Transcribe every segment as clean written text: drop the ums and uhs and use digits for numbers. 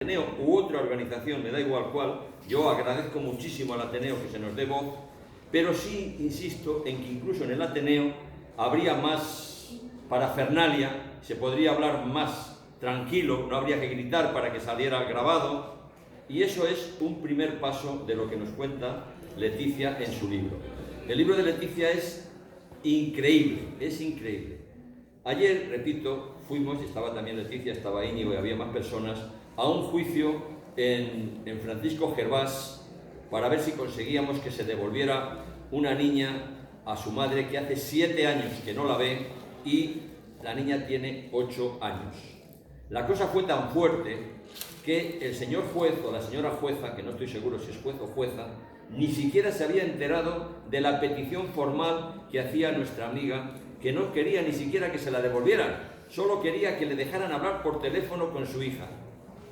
Ateneo u otra organización, me da igual cuál, yo agradezco muchísimo al Ateneo que se nos dé voz, pero sí insisto en que incluso en el Ateneo habría más parafernalia, se podría hablar más tranquilo, no habría que gritar para que saliera grabado, y eso es un primer paso de lo que nos cuenta Leticia en su libro. El libro de Leticia es increíble, es increíble. Ayer, repito, fuimos, estaba también Leticia, estaba Íñigo y había más personas, a un juicio en Francisco Gervás para ver si conseguíamos que se devolviera una niña a su madre que hace 7 años que no la ve y la niña tiene 8 años. La cosa fue tan fuerte que el señor juez o la señora jueza, que no estoy seguro si es juez o jueza, ni siquiera se había enterado de la petición formal que hacía nuestra amiga, que no quería ni siquiera que se la devolvieran, solo quería que le dejaran hablar por teléfono con su hija.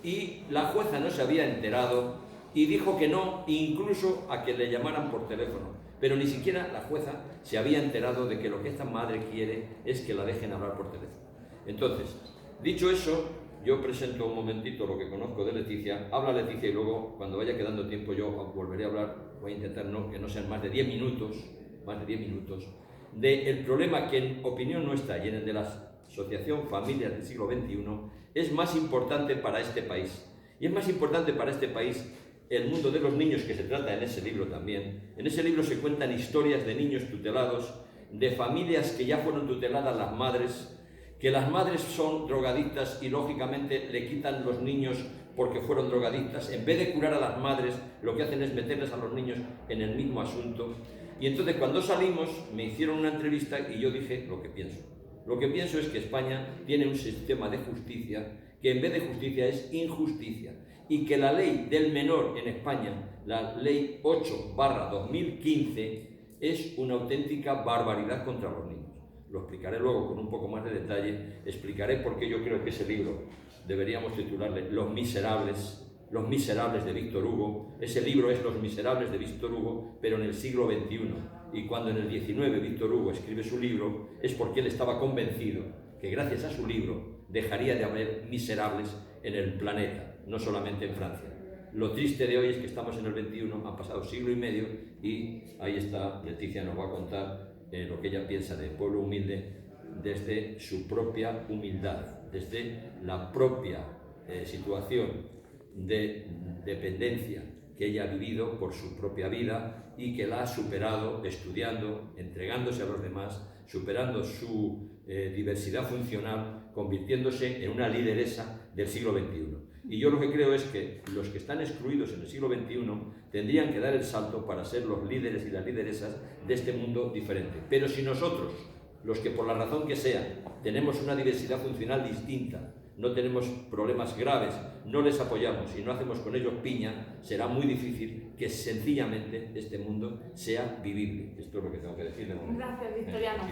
Y la jueza no se había enterado y dijo que no, incluso a que le llamaran por teléfono. Pero ni siquiera la jueza se había enterado de que lo que esta madre quiere es que la dejen hablar por teléfono. Entonces, dicho eso, yo presento un momentito lo que conozco de Leticia. Habla Leticia y luego, cuando vaya quedando tiempo, yo volveré a hablar. Voy a intentar que no sean más de 10 minutos, del problema que, en opinión nuestra y en el de la Asociación Familias del Siglo XXI, es más importante para este país. Y es más importante para este país el mundo de los niños, que se trata en ese libro también. En ese libro se cuentan historias de niños tutelados, de familias que ya fueron tuteladas las madres, que las madres son drogadictas y lógicamente le quitan los niños porque fueron drogadictas. En vez de curar a las madres, lo que hacen es meterles a los niños en el mismo asunto. Y entonces, cuando salimos, me hicieron una entrevista y yo dije lo que pienso. Lo que pienso es que España tiene un sistema de justicia que en vez de justicia es injusticia, y que la ley del menor en España, la ley 8/2015, es una auténtica barbaridad contra los niños. Lo explicaré luego con un poco más de detalle, explicaré por qué yo creo que ese libro deberíamos titularle Los Miserables de Víctor Hugo. Ese libro es Los Miserables de Víctor Hugo, pero en el siglo XXI. Y cuando en el XIX Víctor Hugo escribe su libro, es porque él estaba convencido que gracias a su libro dejaría de haber miserables en el planeta, no solamente en Francia. Lo triste de hoy es que estamos en el XXI, han pasado siglo y medio, y ahí está, Leticia nos va a contar lo que ella piensa del pueblo humilde desde su propia humildad, desde la propia situación de dependencia que ella ha vivido por su propia vida y que la ha superado estudiando, entregándose a los demás, superando su diversidad funcional, convirtiéndose en una lideresa del siglo XXI. Y yo lo que creo es que los que están excluidos en el siglo XXI tendrían que dar el salto para ser los líderes y las lideresas de este mundo diferente. Pero si nosotros, los que por la razón que sea tenemos una diversidad funcional distinta, no tenemos problemas graves, no les apoyamos y no hacemos con ellos piña, será muy difícil que sencillamente este mundo sea vivible. Esto es lo que tengo que decir de momento. Gracias, Victoriano.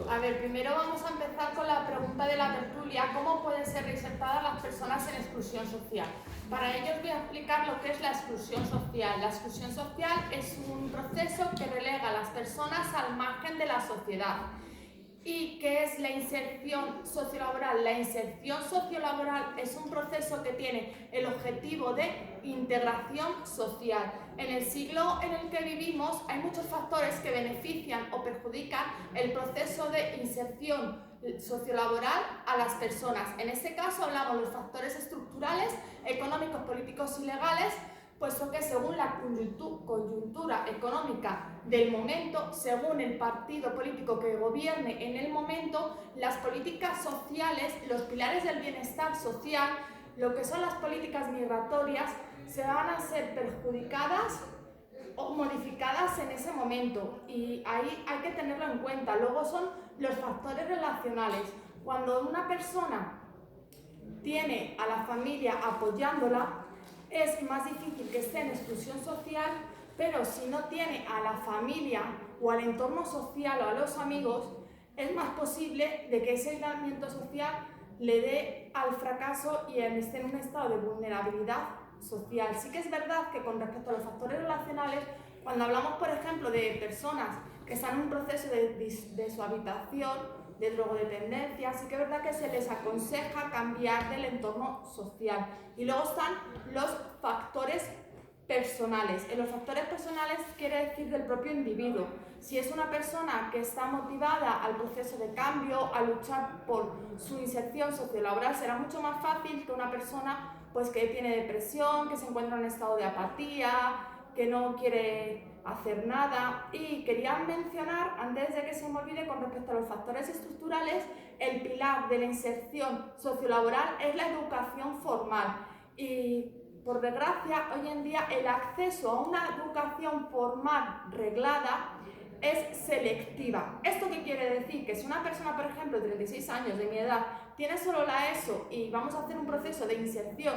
A ver, primero vamos a empezar con la pregunta de la tertulia: ¿cómo pueden ser reinsertadas las personas en exclusión social? Para ello os voy a explicar lo que es la exclusión social. La exclusión social es un proceso que relega a las personas al margen de la sociedad. ¿Y qué es la inserción sociolaboral? La inserción sociolaboral es un proceso que tiene el objetivo de integración social. En el siglo en el que vivimos hay muchos factores que benefician o perjudican el proceso de inserción sociolaboral a las personas. En este caso hablamos de los factores estructurales, económicos, políticos y legales, puesto que según la coyuntura económica del momento, según el partido político que gobierne en el momento, las políticas sociales, los pilares del bienestar social, lo que son las políticas migratorias, se van a ser perjudicadas o modificadas en ese momento, y ahí hay que tenerlo en cuenta. Luego son los factores relacionales. Cuando una persona tiene a la familia apoyándola, es más difícil que esté en exclusión social, pero si no tiene a la familia o al entorno social o a los amigos, es más posible de que ese aislamiento social le dé al fracaso y esté en un estado de vulnerabilidad social. Sí que es verdad que con respecto a los factores relacionales, cuando hablamos, por ejemplo, de personas que están en un proceso de deshabitación, de drogodependencia, sí que es verdad que se les aconseja cambiar del entorno social. Y luego están los factores personales. En los factores personales quiere decir del propio individuo. Si es una persona que está motivada al proceso de cambio, a luchar por su inserción sociolaboral, será mucho más fácil que una persona pues, que tiene depresión, que se encuentra en estado de apatía, que no quiere hacer nada. Y quería mencionar, antes de que se me olvide, con respecto a los factores estructurales, el pilar de la inserción sociolaboral es la educación formal. Y por desgracia, hoy en día el acceso a una educación formal reglada es selectiva. ¿Esto qué quiere decir? Que si una persona, por ejemplo, de 36 años, de mi edad, tiene solo la ESO y vamos a hacer un proceso de inserción,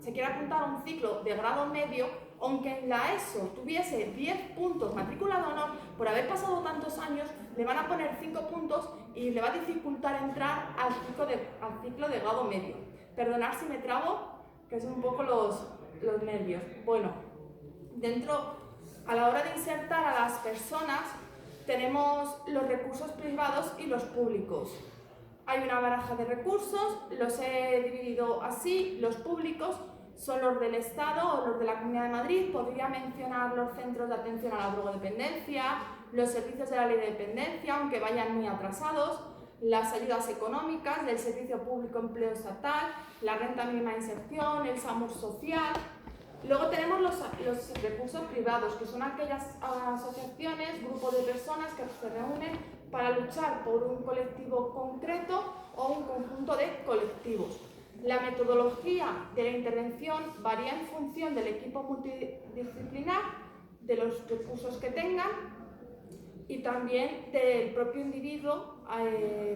se quiere apuntar a un ciclo de grado medio, aunque en la ESO tuviese 10 puntos matrícula de honor, por haber pasado tantos años, le van a poner 5 puntos y le va a dificultar entrar al ciclo de grado medio. Perdonad si me trabo, que son un poco los nervios. Bueno, a la hora de insertar a las personas, tenemos los recursos privados y los públicos. Hay una baraja de recursos, los he dividido así. Los públicos son los del Estado o los de la Comunidad de Madrid. Podría mencionar los centros de atención a la drogodependencia, los servicios de la ley de dependencia, aunque vayan muy atrasados, las ayudas económicas del Servicio Público de Empleo Estatal, la renta mínima de inserción, el SAMUR social. Luego tenemos los recursos privados, que son aquellas asociaciones, grupos de personas que se reúnen para luchar por un colectivo concreto o un conjunto de colectivos. La metodología de la intervención varía en función del equipo multidisciplinar, de los recursos que tengan y también del propio individuo,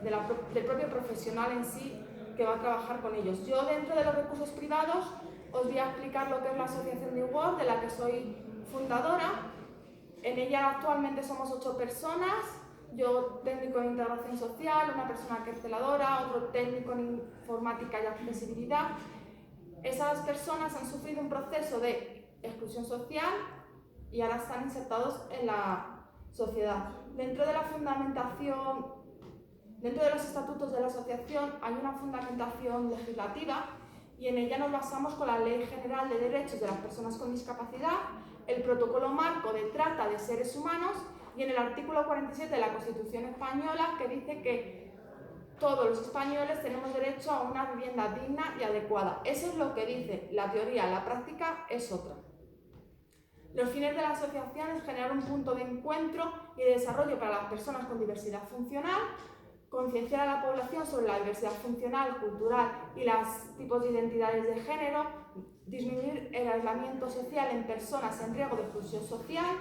del propio profesional en sí que va a trabajar con ellos. Yo, dentro de los recursos privados, os voy a explicar lo que es la asociación de World, de la que soy fundadora. En ella actualmente somos 8 personas, yo técnico en integración social, una persona que es celadora, otro técnico en informática y accesibilidad. Esas personas han sufrido un proceso de exclusión social y ahora están insertados en la sociedad. Dentro de la fundamentación, dentro de los estatutos de la asociación hay una fundamentación legislativa y en ella nos basamos con la Ley General de Derechos de las Personas con Discapacidad, el Protocolo Marco de Trata de Seres Humanos y en el artículo 47 de la Constitución Española, que dice que todos los españoles tenemos derecho a una vivienda digna y adecuada. Eso es lo que dice la teoría, la práctica es otra. Los fines de la asociación es generar un punto de encuentro y de desarrollo para las personas con diversidad funcional, concienciar a la población sobre la diversidad funcional, cultural y los tipos de identidades de género, disminuir el aislamiento social en personas en riesgo de exclusión social,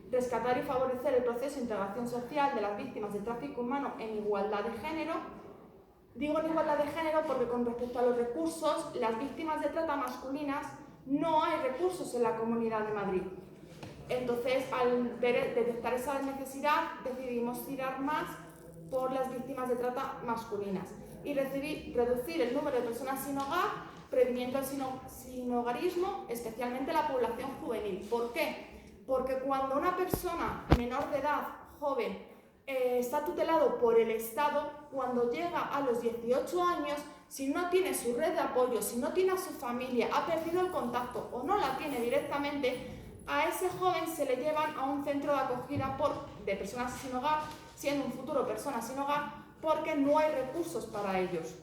rescatar y favorecer el proceso de integración social de las víctimas de tráfico humano en igualdad de género. Digo en igualdad de género porque con respecto a los recursos, las víctimas de trata masculinas no hay recursos en la Comunidad de Madrid. Entonces, al detectar esa necesidad, decidimos tirar más por las víctimas de trata masculinas y reducir el número de personas sin hogar, previniendo el sinhogarismo, especialmente la población juvenil. ¿Por qué? Porque cuando una persona menor de edad, joven, está tutelado por el Estado, cuando llega a los 18 años, si no tiene su red de apoyo, si no tiene a su familia, ha perdido el contacto o no la tiene directamente, a ese joven se le llevan a un centro de acogida de personas sin hogar, siendo un futuro persona sin hogar, porque no hay recursos para ellos.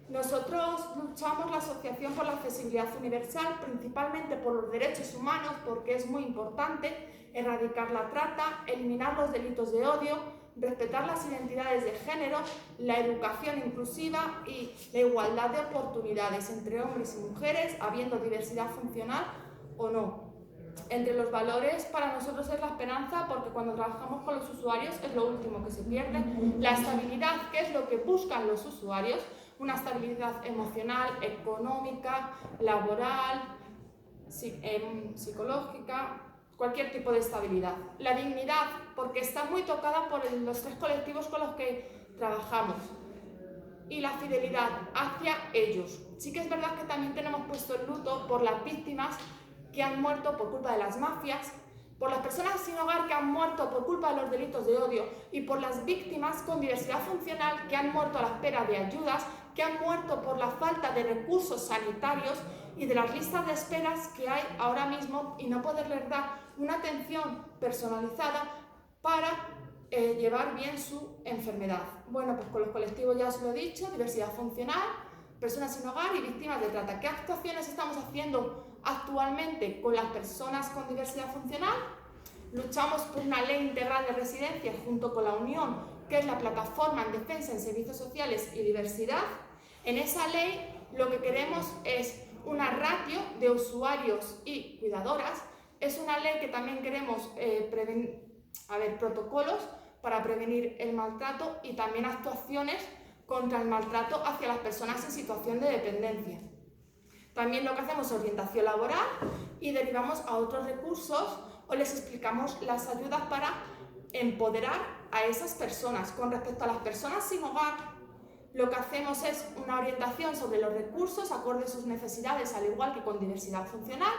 Nosotros luchamos la asociación por la accesibilidad universal, principalmente por los derechos humanos, porque es muy importante erradicar la trata, eliminar los delitos de odio, respetar las identidades de género, la educación inclusiva y la igualdad de oportunidades entre hombres y mujeres, habiendo diversidad funcional o no. Entre los valores para nosotros es la esperanza, porque cuando trabajamos con los usuarios es lo último que se pierde. La estabilidad, que es lo que buscan los usuarios, una estabilidad emocional, económica, laboral, psicológica, cualquier tipo de estabilidad. La dignidad, porque está muy tocada por los 3 colectivos con los que trabajamos. Y la fidelidad hacia ellos. Sí que es verdad que también tenemos puesto el luto por las víctimas que han muerto por culpa de las mafias, por las personas sin hogar que han muerto por culpa de los delitos de odio y por las víctimas con diversidad funcional que han muerto a la espera de ayudas, que han muerto por la falta de recursos sanitarios y de las listas de esperas que hay ahora mismo y no poderles dar una atención personalizada para llevar bien su enfermedad. Bueno, pues con los colectivos ya os lo he dicho, diversidad funcional, personas sin hogar y víctimas de trata. ¿Qué actuaciones estamos haciendo actualmente con las personas con diversidad funcional? Luchamos por una ley integral de residencia junto con la Unión, que es la plataforma en defensa en servicios sociales y diversidad. En esa ley lo que queremos es una ratio de usuarios y cuidadoras. Es una ley que también queremos protocolos para prevenir el maltrato y también actuaciones contra el maltrato hacia las personas en situación de dependencia. También lo que hacemos es orientación laboral y derivamos a otros recursos o les explicamos las ayudas para empoderar a esas personas. Con respecto a las personas sin hogar, lo que hacemos es una orientación sobre los recursos acorde a sus necesidades, al igual que con diversidad funcional,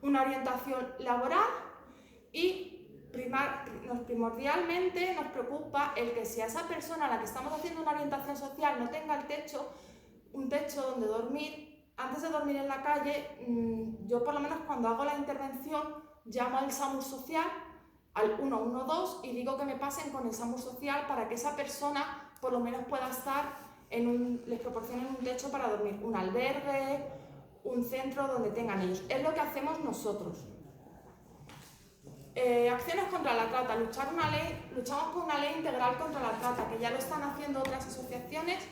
una orientación laboral y primordialmente nos preocupa el que si a esa persona a la que estamos haciendo una orientación social no tenga un techo donde dormir, antes de dormir en la calle, yo por lo menos cuando hago la intervención llamo al SAMUR social, al 112 y digo que me pasen con el SAMUR social para que esa persona por lo menos pueda estar les proporcionen un techo para dormir, un albergue, un centro donde tengan ellos. Es lo que hacemos nosotros. Acciones contra la trata. Luchamos por una ley integral contra la trata, que ya lo están haciendo otras asociaciones,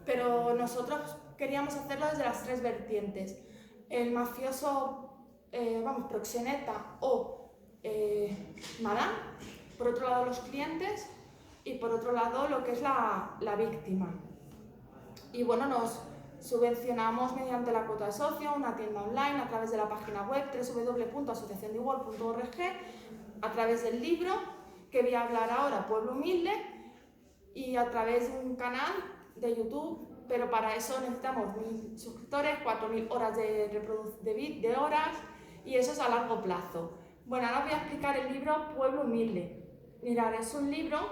pero nosotros queríamos hacerlo desde las tres vertientes. El mafioso, proxeneta o madame, por otro lado los clientes y por otro lado lo que es la víctima. Y bueno, nos subvencionamos mediante la cuota de socio, una tienda online, a través de la página web www.asociaciondeigual.org, a través del libro que voy a hablar ahora, Pueblo Humilde, y a través de un canal de YouTube, pero para eso necesitamos 1.000 suscriptores, 4.000 horas de horas, y eso es a largo plazo. Bueno, ahora os voy a explicar el libro Pueblo Humilde. Mirad, es un libro